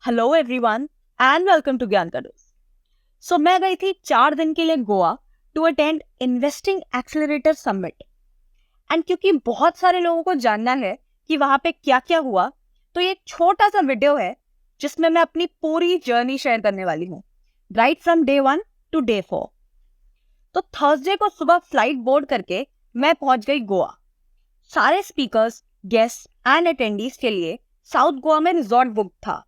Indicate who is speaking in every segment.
Speaker 1: Hello everyone and welcome to ज्ञान का dose. सो मैं गई थी 4 दिन के लिए Goa to attend investing accelerator summit. And क्योंकि बहुत सारे लोगों को जानना है कि वहां पे क्या क्या हुआ, तो ये एक छोटा सा वीडियो है जिसमें मैं अपनी पूरी जर्नी शेयर करने वाली हूँ, right from day 1 to day 4। तो थर्सडे को सुबह फ्लाइट बोर्ड करके मैं पहुंच गई गोवा। सारे स्पीकर्स, गेस्ट एंड अटेंडीज के लिए साउथ गोवा में रिजॉर्ट बुक था।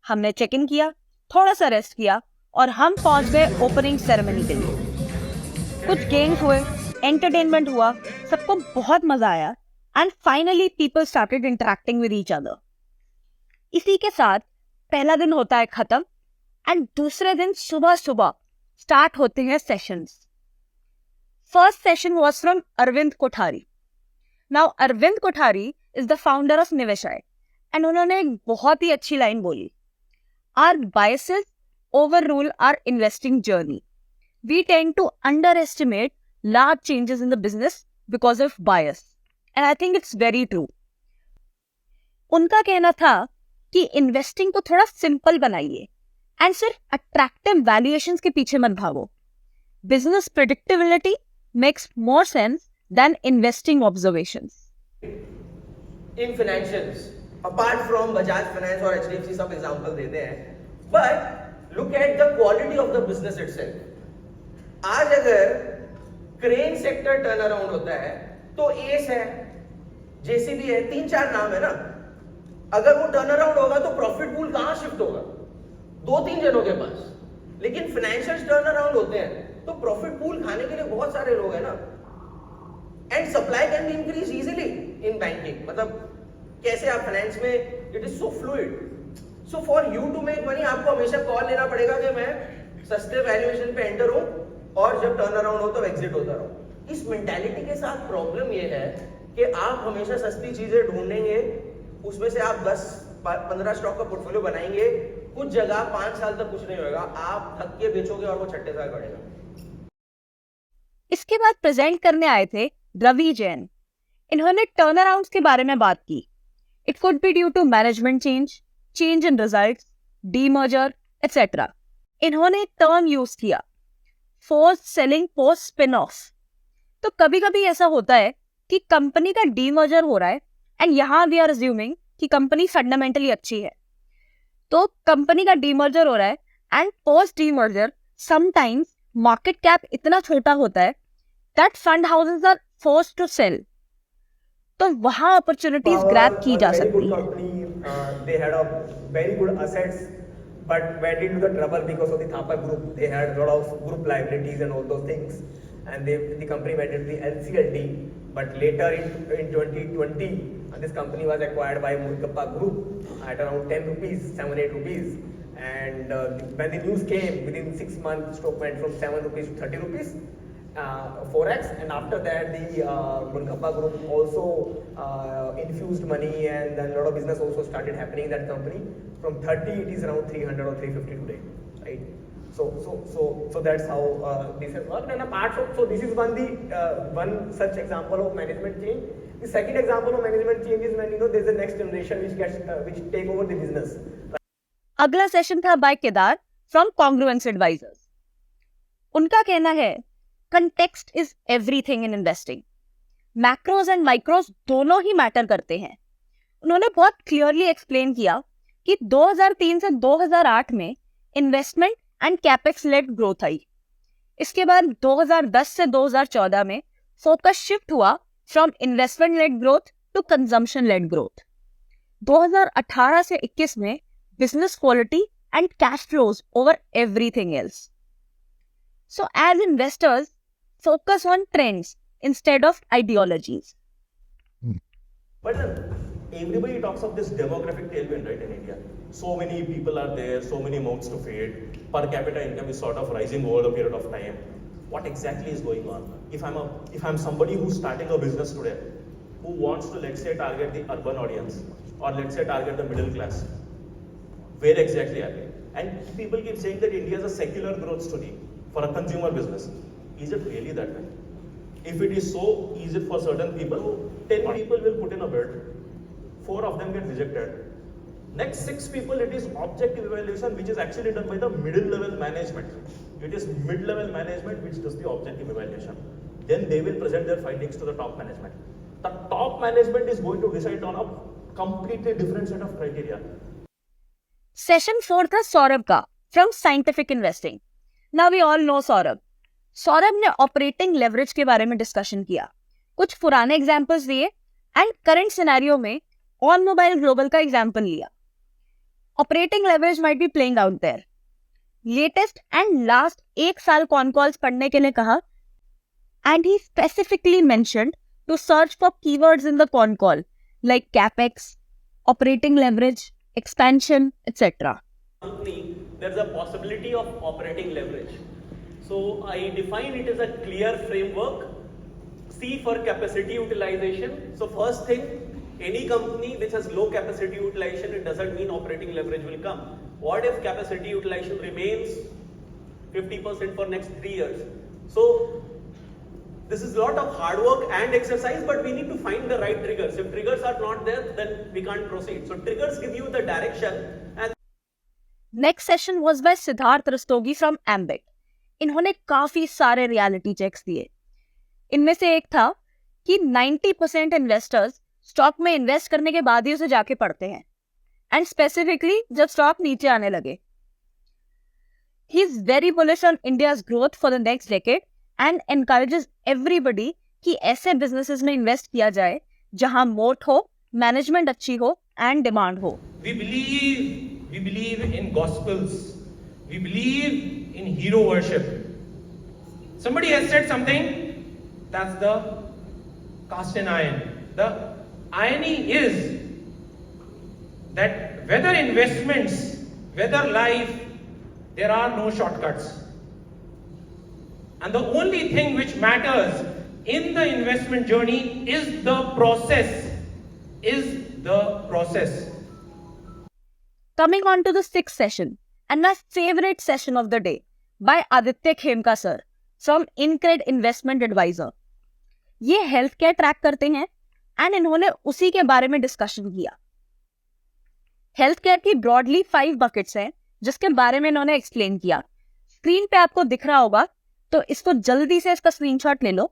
Speaker 1: हमने चेक इन किया, थोड़ा सा रेस्ट किया और हम पहुंच गए ओपनिंग सेरेमनी के लिए। कुछ गेम्स हुए, एंटरटेनमेंट हुआ, सबको बहुत मजा आया and finally people started interacting with each other. इसी के साथ पहला दिन होता है खत्म एंड दूसरे दिन सुबह सुबह स्टार्ट होते हैं sessions. First session was from Arvind Kothari. Now Arvind Kothari is the founder of Niveshaay and उन्होंने एक बहुत ही अच्छी लाइन बोली, Our biases overrule our investing journey. We tend to underestimate large changes in the business because of bias. And I think it's very true. उनका कहना था कि investing को थोड़ा सिंपल बनाइए एंड सिर्फ अट्रैक्टिव वैल्यूएशंस के पीछे मत भागो। Business predictability makes more sense than investing observations.
Speaker 2: In financials apart from Bajaj finance और एचडीएफसी सब एग्जांपल देते हैं, but look at the quality of the business itself. आज अगर क्रेन सेक्टर टर्न अराउंड होता है तो एस है, जेसीबी है, 3-4 नाम है ना। अगर वो टर्न अराउंड होगा तो प्रॉफिट पूल कहां शिफ्ट होगा? 2-3 जनों के पास। लेकिन फाइनेंशियल टर्न अराउंड होते हैं तो प्रॉफिट पूल खाने के लिए बहुत सारे लोग हैं ना। And supply can be increase easily in banking. मतलब कैसे आप फाइनेंस में, it is so fluid. So for you to make money आपको हमेशा कॉल लेना पड़ेगा कि मैं सस्ते वैल्यूएशन पे एंटर हूं और जब टर्न अराउंड हो तो एग्जिट होता रहूं। इस मेंटालिटी के साथ प्रॉब्लम ये है कि आप हमेशा सस्ती चीजें ढूंढेंगे, उसमें से आप 10-15 स्टॉक का पोर्टफोलियो बनाएंगे, कुछ जगह 5 साल तक कुछ नहीं होगा, आप थक के बेचोगे और वो 6 साल बढ़ेगा।
Speaker 1: इसके बाद प्रेजेंट करने आए थे रवि जैन। इन्होंने टर्न अराउंड के बारे में बात की। It could be due to management change in results, demerger, etc. इन्होंने टर्म यूज किया, forced selling post spin-off। तो कभी कभी ऐसा होता है कि कंपनी का डीमर्जर हो रहा है एंड यहां वी आर अज्यूमिंग कि कंपनी फंडामेंटली अच्छी है। तो कंपनी का डीमर्जर हो रहा है and post demerger sometimes market cap इतना छोटा होता है that fund houses are forced to sell. तो वहां अपॉर्चुनिटीज ग्रैब की जा सकती है।
Speaker 3: They had a very good assets, but went into the trouble because of the Thapa group. They had a lot of group liabilities and all those things, and the company went into the NCLT. But later in 2020, this company was acquired by Murugappa Group at around 10 rupees, 7-8 rupees. And when the news came, within 6 months, stock went from 7 rupees to 30 rupees. 4x, and after that the Murugappa Group also infused money, and then a lot of business also started happening in that company. From 30 it is around 300 or 350 today, right? So that's how this has worked. And apart from, so this is one such example of management change. The second example of management change is when there's the next generation which take over the business.
Speaker 1: अगला session था by Kedar from congruence advisors. उनका कहना है context is everything in investing. Macros and micros दोनों ही matter करते हैं। उन्होंने बहुत क्लियरली एक्सप्लेन किया कि 2003 से 2008 में investment and capex led growth आई। इसके बाद 2010 से 2014 में फोकस शिफ्ट हुआ from investment led growth to consumption led growth. 2018 से 21 में business quality and cash flows over everything else. So as investors, focus on trends instead of ideologies.
Speaker 4: But everybody talks of this demographic tailwind, right, in India. So many people are there, so many mouths to feed. Per capita income is sort of rising over a period of time. What exactly is going on? If I'm somebody who's starting a business today, who wants to, let's say, target the urban audience, or let's say target the middle class, where exactly are they? And people keep saying that India is a secular growth story for a consumer business. Is it really that way? If it is so easy for certain people, 10 people will put in a bid, 4 of them get rejected, Next 6 people, it is objective evaluation, which is actually done by the middle level management. It is mid-level management which does the objective evaluation. Then they will present their findings to the top management. The top management is going to decide on a completely different set of criteria.
Speaker 1: Session 4 था सौरभ का from scientific investing. Now we all know Saurabh. Saurabh ने operating leverage के बारे में discussion किया, कुछ पुराने examples दिए एंड करंट सिनेरियो में ऑन मोबाइल ग्लोबल का एग्जांपल लिया. Operating leverage might be playing out there. Latest and last 1 साल कॉन कॉल्स पढ़ने के लिए कहा and he specifically mentioned to search for keywords in the con call like capex, operating leverage, expansion, etc.
Speaker 5: Company, there's a possibility of operating leverage. So I define it as a clear framework. C for capacity utilization. So first thing, any company which has low capacity utilization, it doesn't mean operating leverage will come. What if capacity utilization remains 50% for next 3 years? So this is a lot of hard work and exercise, but we need to find the right triggers. If triggers are not there, then we can't proceed. So triggers give you the direction. And
Speaker 1: next session was by Siddharth Rastogi from ambit. इन्होंने काफी सारे reality checks दिए. इनमें से एक था कि 90% investors stock में इन्वेस्ट करने के बाद ही उसे जाके पढ़ते हैं, एंड स्पेसिफिकली जब स्टॉक नीचे आने लगे. He is very bullish on India's growth for the next decade and encourages everybody कि ऐसे बिजनेसेस में इन्वेस्ट किया जाए जहां मोट हो, मैनेजमेंट अच्छी हो एंड डिमांड हो.
Speaker 6: We believe in gospels. We believe in hero worship. Somebody has said something, that's the cast in iron. The irony is that whether investments, whether life, there are no shortcuts. And the only thing which matters in the investment journey is the process.
Speaker 1: Coming on to the 6th session and my favorite session of the day by Aditya Khemka sir from InCred Investment Advisor. ये health care track करते हैं and इन्होंने उसी के बारे में discussion किया. Health care की ब्रॉडली 5 बकेट्स हैं जिसके बारे में इन्होंने एक्सप्लेन किया. स्क्रीन पे आपको दिख रहा होगा, तो इसको जल्दी से इसका स्क्रीनशॉट ले लो.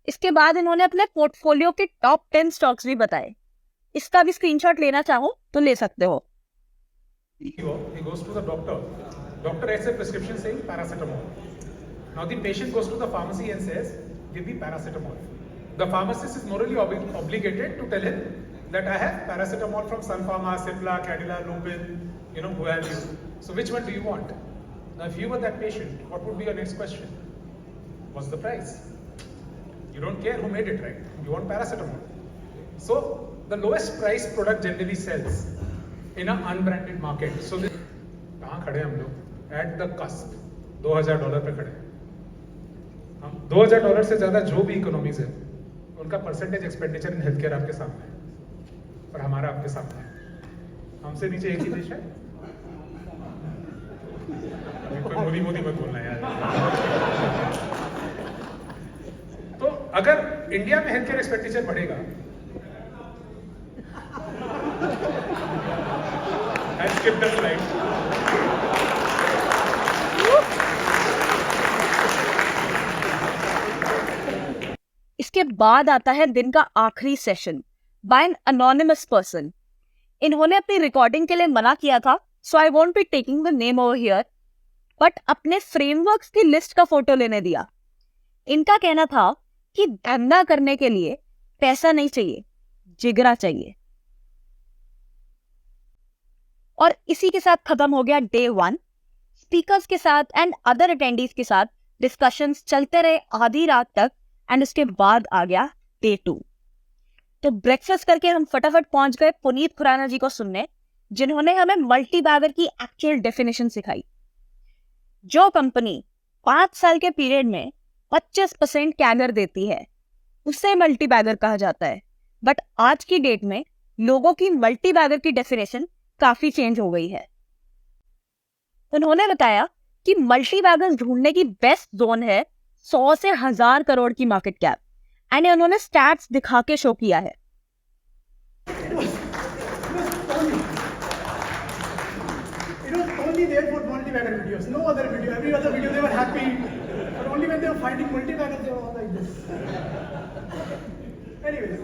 Speaker 1: इसके बाद इन्होंने अपने पोर्टफोलियो के टॉप 10 स्टॉक्स भी बताए. इसका भी स्क्रीनशॉट लेना चाहो तो ले सकते हो.
Speaker 7: He goes to the doctor. Doctor writes a prescription saying paracetamol. Now the patient goes to the pharmacy and says, "Give me paracetamol." The pharmacist is morally obligated to tell him that I have paracetamol from Sun Pharma, Cipla, Cadila, Lupin, who have you. So which one do you want? Now if you were that patient, what would be your next question? What's the price? You don't care who made it, right? You want paracetamol. So the lowest price product generally sells in an unbranded market. So कहाँ खड़े हैं हम लोग? At the cusp, $2,000 पे खड़े हैं. हम $2,000 से ज़्यादा जो भी इकोनॉमीज है, उनका percentage expenditure in health care आपके सामने है और हमारा आपके सामने है. हमसे नीचे एक ही देश है. कोई मोदी मत बोलना यार. तो अगर इंडिया में हेल्थ केयर एक्सपेंडिचर बढ़ेगा, I skipped the slide.
Speaker 1: इसके बाद आता है दिन का आखिरी session by an anonymous person. इन्होंने अपनी रिकॉर्डिंग के लिए मना किया था, so I won't be taking the name over here, but अपने फ्रेमवर्क्स की लिस्ट का फोटो लेने दिया. इनका कहना था कि धंधा करने के लिए पैसा नहीं चाहिए, जिगरा चाहिए. और इसी के साथ खत्म हो गया डे 1. स्पीकर्स के साथ एंड अदर अटेंडीज के साथ डिस्कशंस चलते रहे आधी रात तक एंड उसके बाद आ गया डे 2. तो ब्रेकफास्ट करके हम फटाफट पहुंच गए पुनीत खुराना जी को सुनने, जिन्होंने हमें मल्टी बैगर की एक्चुअल डेफिनेशन सिखाई. जो कंपनी 5 साल के पीरियड में 25% कैगर देती है उसे मल्टी बैगर कहा जाता है. बट आज की डेट में लोगों की मल्टी बैगर की डेफिनेशन काफी चेंज हो गई है. उन्होंने बताया कि मल्टी बैगर ढूंढने की बेस्ट जोन है 100 से 1000 करोड़ की मार्केट कैप, एंड उन्होंने स्टैट्स दिखा के शो किया है.
Speaker 8: only there for multi-bagger videos, no other video. Every other video they were happy, but only when they were finding multi-baggers they were all like this. Anyways,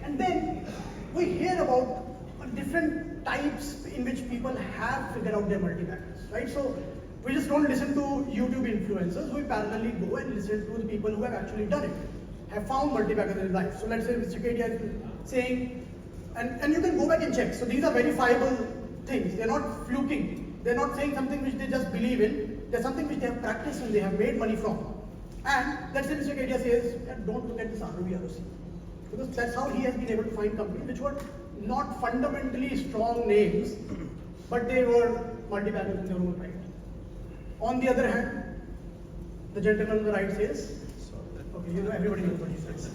Speaker 8: and then we hear about different types in which people have figured out their multi-baggers, right? So we just don't listen to YouTube influencers. We parallelly go and listen to the people who have actually done it, have found multi-baggers in their life. So let's say Mr. Kedia is saying, and you can go back and check. So these are verifiable things. They're not fluking. They're not saying something which they just believe in. They're something which they have practiced and they have made money from. And let's say Mr. Kedia says, don't look at this ROE, ROC. Because that's how he has been able to find companies which were not fundamentally strong names, but they were multi-baggers in their own right. On the other hand, the gentleman on the right says, okay, you know, everybody knows what he says.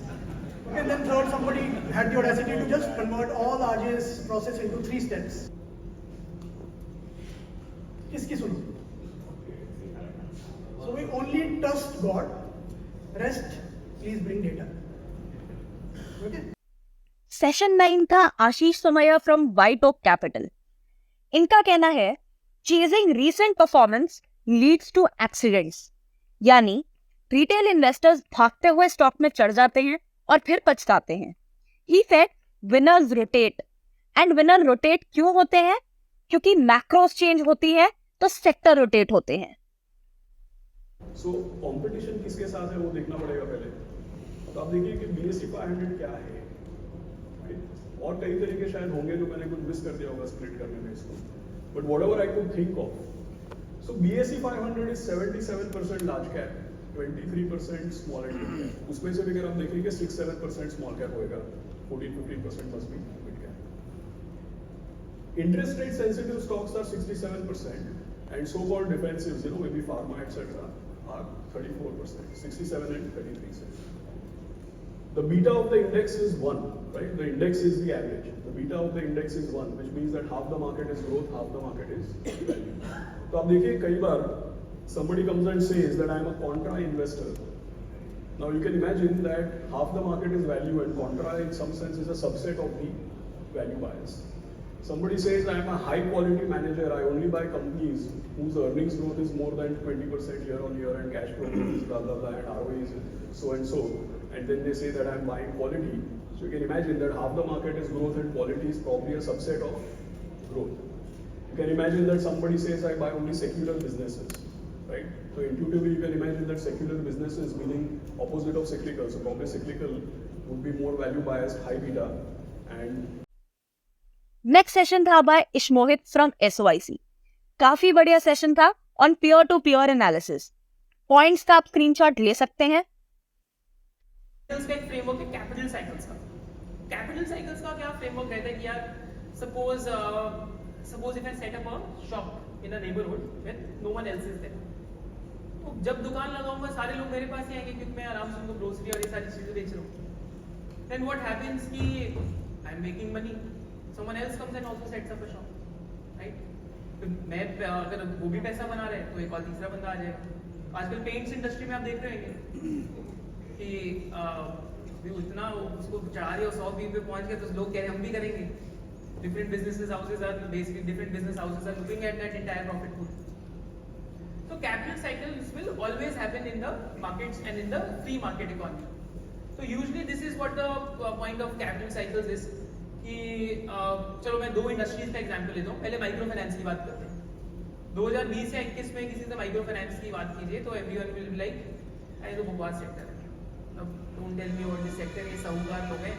Speaker 8: Okay, and then third, somebody had the audacity to just convert all RJ's process into 3 steps. Kiski suno? So we only trust God. Rest, please bring data. Okay?
Speaker 1: Session 9 था आशीष समैया from white okay capital. इनका कहना है chasing recent performance leads to accidents, यानी retail investors भागते हुए stock में चढ़ जाते हैं और फिर पछताते हैं। He said winners rotate, and winner rotate क्यों होते हैं? क्योंकि मैक्रोस चेंज होती है तो सेक्टर रोटेट होते हैं।
Speaker 9: सो कंपटीशन किसके साथ है वो देखना पड़ेगा पहले। तो आप देखिए कि BSE 500 क्या है, और कई तरीके शायद होंगे जो मैंने कुछ मिस कर दिया होगा स्प्लिट करने में इसको, but whatever I could think of. So BSE 500 is 77% large cap, 23% small and mid cap. उसमें से भी अगर हम देखेंगे 6-7% स्मॉल कैप होएगा, 14-15% must be mid cap. Interest rate sensitive stocks are 67% and so called defensives, you know, maybe pharma etc. are 34%, 67 and 33%. The beta of the index is 1, right? The index is the average. The beta of the index is 1, which means that half the market is growth, half the market is value. तो आप देखिए कई बार somebody comes and says that I am a contra investor. Now you can imagine that half the market is value and contra in some sense is a subset of the value bias. Somebody says I am a high quality manager, I only buy companies whose earnings growth is more than 20% year on year and cash flow is blah blah blah and ROE is so and so, and then they say that I am buying quality. So you can imagine that half the market is growth and quality is probably a subset of growth. You can imagine that somebody says I buy only secular businesses, right? So intuitively you can imagine that secular businesses meaning opposite of cyclical. So probably cyclical would be more value biased, high beta, and
Speaker 1: next session था by Ishmohit from SOIC। काफी बढ़िया session था on peer to peer analysis. Points का आप screenshot ले सकते हैं।
Speaker 10: उसका एक फ्रेमवर्क है कैपिटल साइकिल्स का। कैपिटल साइकिल्स का क्या फ्रेमवर्क रहता है कि यार suppose if I set up a shop in a neighbourhood when no one else is there, तो जब दुकान लगाऊंगा सारे लोग मेरे पास ही आएंगे क्योंकि मैं आराम से उनको ग्रोसरी और ये सारी चीजें बेच रहा हूँ। देन व्हाट हैपेंस कि I am making money, someone else comes and also sets up a shop, right? तो मैं अगर वो भी पैसा बना रहे हैं तो एक और तीसरा बंदा आ जाएगा। आजकल पेंट्स इंडस्ट्री में आप देख रहे हैं कि वो इतना उसको चढ़ा रहे हो 100 पे पहुंच गए तो लोग कह रहे हैं हम भी करेंगे। different businesses houses are basically different business houses are looking at that entire profit pool. So capital cycles will always happen in the markets and in the free market economy. So usually this is what the point of capital cycles is कि चलो मैं 2 industries का example लेता हूँ। पहले micro finance की बात करते हैं। 2020 या 21 में किसी से माइक्रो फाइनेंस की बात कीजिए तो एवरीवन विल बी लाइक अरे तो बकवास सेक्टर है, अब don't tell me what this sector, ये साहूकार लोग हैं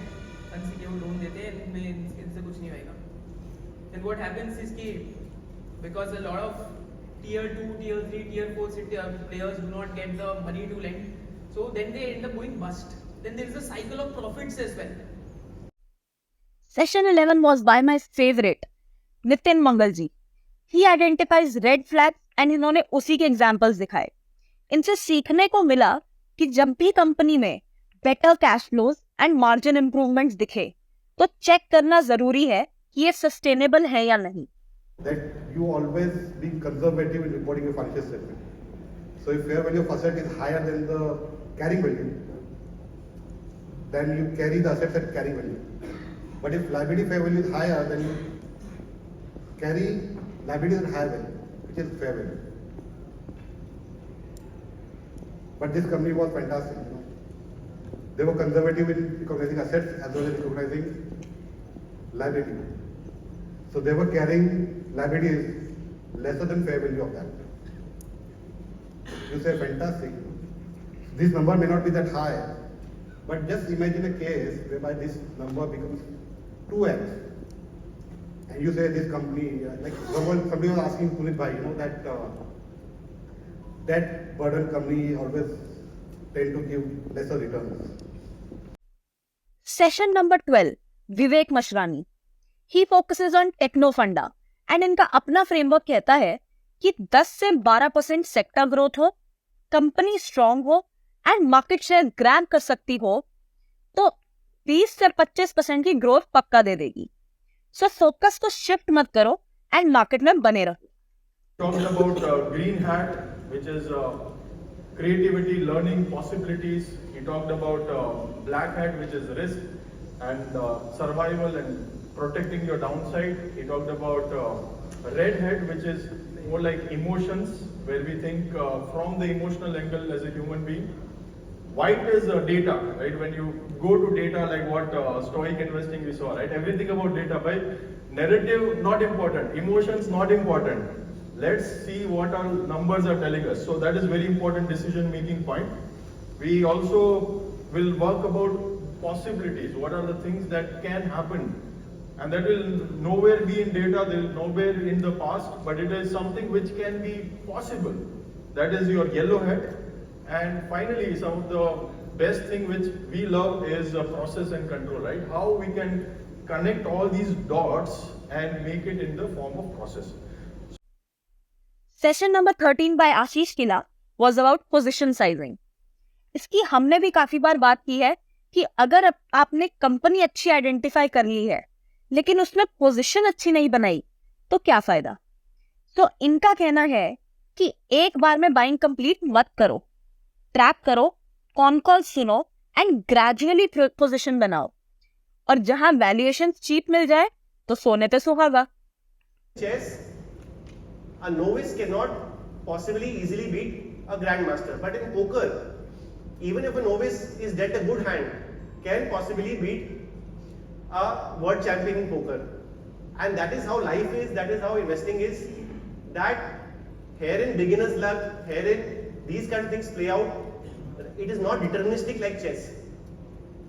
Speaker 10: अनसिक्योर्ड लोन देते हैं, इनमें इनसे कुछ नहीं होएगा। देन व्हाट हैपेंस इज कि because a lot of tier 2, tier 3, tier 4 players do not get the money to lend, so then they end up going bust. Then there is a cycle of profits as well.
Speaker 1: Session 11 was by my favorite, Nitin Mangal ji. He identifies red flags and इन्होंने उसी के examples दिखाए। इनसे सीखने को मिला कि जब भी कंपनी में better cash flows and margin improvements दिखे तो चेक करना जरूरी है कि ये सस्टेनेबल है या नहीं।
Speaker 11: That you always be conservative in reporting your financial statement. So if fair value of asset is higher than the carrying value, then you carry the assets at carrying value. But if liability fair value is higher, then you carry liabilities at higher value, which is fair value. But this company was fantastic. They were conservative in recognizing assets as well as recognizing liability. So they were carrying liabilities lesser than fair value of that. You say fantastic. This number may not be that high, but just imagine a case whereby this number becomes 2x. And you say this company, like somebody was asking Puneet Bhai, that burden company always tend to give lesser returns.
Speaker 1: Session number 12, Vivek Mashrani. He focuses on techno funda and इनका अपना framework कहता है कि 10 से 12% sector growth हो, company strong हो and market share grab कर सकती हो तो 20 से 25% की ग्रोथ पक्का दे देगी. सो फोकस को शिफ्ट मत करो एंड मार्केट में बने रहो.
Speaker 9: Talked about green hat, which is creativity, learning, possibilities. He talked about black hat, which is risk and survival and protecting your downside. He talked about red hat, which is more like emotions, where we think from the emotional angle as a human being. White is data, right? When you go to data, like what stoic investing we saw, right? Everything about data, by narrative not important, emotions not important. Let's see what our numbers are telling us. So that is very important decision making point. We also will work about possibilities. What are the things that can happen? And that will nowhere be in data, they will nowhere in the past, but it is something which can be possible. That is your yellow hat. And finally, some of the best thing which we love is process and control, right? How we can connect all these dots and make it in the form of process.
Speaker 1: Session number 13 by Ashish Kela was about position sizing. इसकी हमने भी काफी बार बात की है कि अगर आपने कंपनी अच्छी आइडेंटिफाई कर ली है लेकिन उसमें पोजीशन अच्छी नहीं बनाई तो क्या फायदा. तो इनका कहना है कि एक बार में बाइंग कंप्लीट मत करो, ट्रैक करो, कॉन कॉल सुनो एंड ग्रेजुअली पोजीशन बनाओ और जहां वैल्यूएशन चीप मिल जाए तो सोने पे सुहागा.
Speaker 2: Chess, a novice cannot possibly easily beat a grandmaster. But in poker, even if a novice is dealt a good hand, can possibly beat a world champion in poker. And that is how life is, that is how investing is. That herein beginner's luck, herein these kind of things play out. It is not deterministic like chess.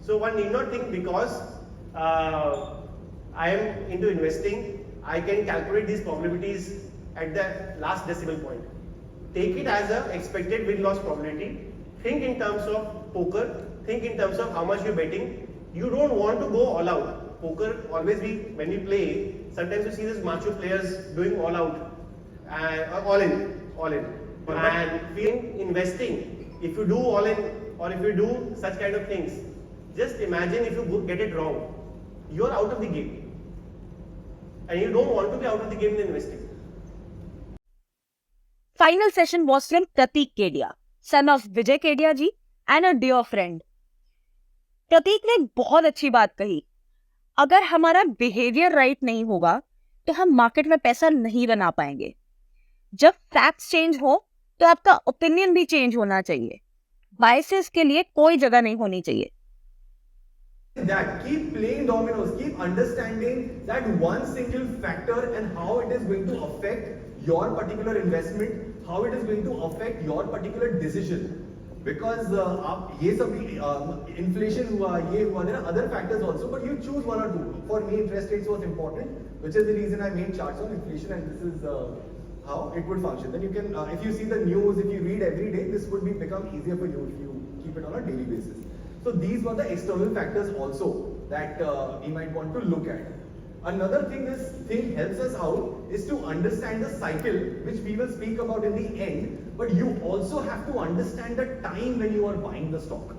Speaker 2: So one need not think because I am into investing, I can calculate these probabilities at the last decimal point. Take it as a expected win-loss probability. Think in terms of poker. Think in terms of how much you're betting. You don't want to go all out. Poker always when we play, sometimes you see these macho players doing all out, all in. And in investing, if you do all in or if you do such kind of things, just imagine if you get it wrong, you're out of the game. And you don't want to be out of the game in investing.
Speaker 1: Final session was from Pratik Kedia, son of Vijay Kedia ji and a dear friend. प्रतीक ने बहुत अच्छी बात कही. अगर हमारा behaviour right नहीं होगा तो हम मार्केट में पैसा नहीं बना पाएंगे. जब फैक्ट्स चेंज हो तो आपका ओपिनियन भी चेंज होना चाहिए. बायसेस के लिए कोई जगह नहीं होनी चाहिए.
Speaker 3: That keep playing dominoes, keep understanding that one single factor and how it is going to affect your particular investment, how it is going to affect your particular decision. Because आप ये सब inflation हुआ, ये हुआ, there are other factors also, but you choose one or two. For me, interest rates was important, which is the reason I made charts on inflation, and this is how it would function. Then you can, if you see the news, if you read every day, this would become easier for you if you keep it on a daily basis. So these were the external factors also that we might want to look at. Another thing this thing helps us out is to understand the cycle, which we will speak about in the end, but you also have to understand the time when you are buying the stock.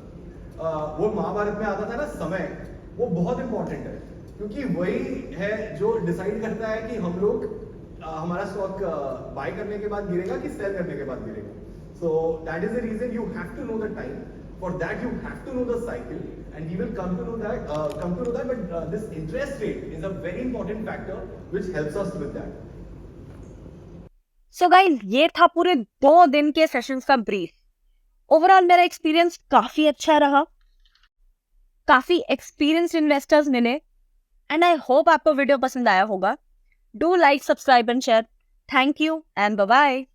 Speaker 3: वो महाभारत में आता था ना समय, वो बहुत important है, क्योंकि वही है जो डिसाइड करता है कि हम लोग हमारा स्टॉक बाय करने के बाद गिरेगा कि सेल करने के बाद गिरेगा. So that is the reason you have to know the time. For that you have to know the cycle, and we will come to know that. But this interest rate is a very important factor which helps us with that.
Speaker 1: So guys, ये था पूरे 2 दिन के sessions का brief. Overall मेरा experience काफी अच्छा रहा, काफी एक्सपीरियंस्ड इन्वेस्टर्स मिले, एंड आई होप आपको वीडियो पसंद आया होगा। Do like, subscribe and share. Thank you and bye bye.